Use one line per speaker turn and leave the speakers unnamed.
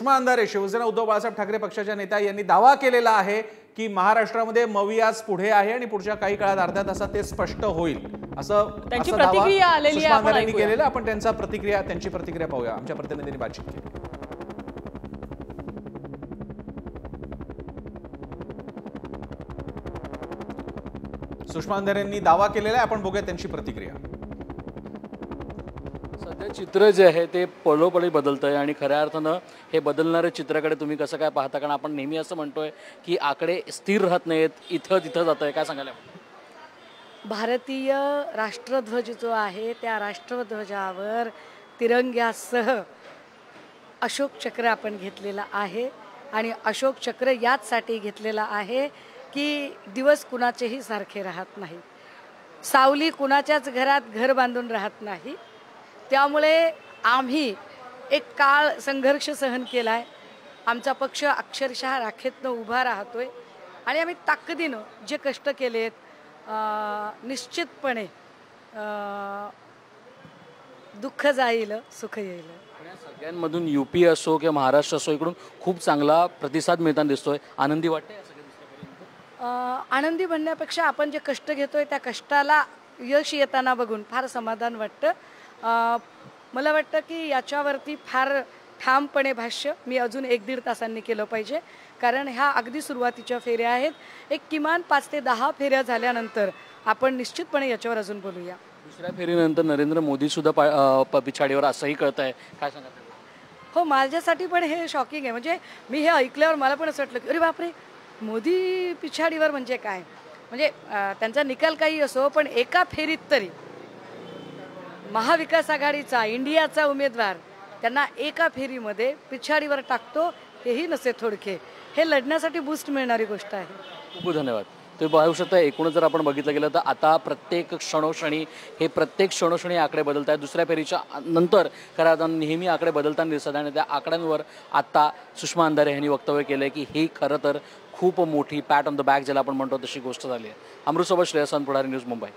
सुषमा अंधारे शिवसेना उद्धव बाळासाहेब ठाकरे पक्षाच्या नेत्या यांनी दावा केलेला आहे की महाराष्ट्रामध्ये मवियास पुढे आहे आणि पुढच्या काही काळात अर्ध्या तासात ते स्पष्ट होईल असं
त्यांची प्रतिक्रिया आलेली आहे,
सुषमा अंधारेंनी केलेलं. आपण त्यांची प्रतिक्रिया पाहूया. आमच्या प्रतिनिधींनी बातचीत केली. सुषमा अंधारेंनी दावा केलेला आहे, आपण बघूया त्यांची प्रतिक्रिया.
सध्या चित्र जे आहे ते पळोपळी बदलतं आहे आणि खऱ्या अर्थानं हे बदलणाऱ्या चित्राकडे तुम्ही कसं काय पाहता? कारण आपण नेहमी असं म्हणतोय की आकडे स्थिर राहत नाहीत, इथं तिथं जात आहे. काय सांगायला?
भारतीय राष्ट्रध्वज जो आहे त्या राष्ट्रध्वजावर तिरंग्यासह अशोक चक्र आपण घेतलेला आहे आणि अशोक चक्र याचसाठी घेतलेला आहे की दिवस कुणाचेही सारखे राहत नाही, सावली कुणाच्याच घरात घर बांधून राहत नाही. त्यामुळे आम्ही एक काळ संघर्ष सहन केला आहे. आमचा पक्ष अक्षरशः राखेतनं उभा राहतोय आणि आम्ही ताकदीनं जे कष्ट केलेत निश्चितपणे दुःख जाईल सुख येईल.
सगळ्यांमधून यूपी असो किंवा महाराष्ट्र असो इकडून खूप चांगला प्रतिसाद मिळताना दिसतोय. आनंदी वाटते?
आनंदी म्हणण्यापेक्षा आपण जे कष्ट घेतोय त्या कष्टाला यश येताना बघून फार समाधान वाटतं. मला वाटतं की याच्यावरती फार ठामपणे भाष्य मी अजून 1-1.5 तासांनी केलं पाहिजे, कारण ह्या अगदी सुरुवातीच्या फेऱ्या आहेत. एक किमान 5 ते 10 फेऱ्या झाल्यानंतर आपण निश्चितपणे याच्यावर अजून बोलूया.
दुसऱ्या फेरीनंतर नरेंद्र मोदी सुद्धा पिछाडीवर असंही कळत आहे. काय सांगा?
हो, माझ्यासाठी पण हे शॉकिंग आहे. म्हणजे मी हे ऐकल्यावर मला पण असं वाटलं की अरे बापरे, मोदी पिछाडीवर म्हणजे काय? म्हणजे त्यांचा निकाल काही असो, पण एका फेरीत तरी महाविकास आघाडीचा इंडियाचा उमेदवार त्यांना एका फेरीमध्ये पिछाडीवर टाकतो, हेही नसे थोडके. हे लढण्यासाठी बूस्ट मिळणारी गोष्ट आहे.
खूप धन्यवाद. तुम्ही पाहू शकता एकूणच जर आपण बघितलं गेलं तर आता प्रत्येक क्षणोक्षणी आकडे बदलत आहेत. दुसऱ्या फेरीच्या नंतर खऱ्या अर्थानं नेहमी आकडे बदलताना दिसतात आणि त्या आकड्यांवर आता सुषमा अंधारे यांनी वक्तव्य केलं की ही खरं तर खूप मोठी पॅट ऑन द बॅक ज्याला आपण म्हणतो तशी गोष्ट झाली आहे. अमृतसोबत श्रेयसन पुढारी, न्यूज मुंबई.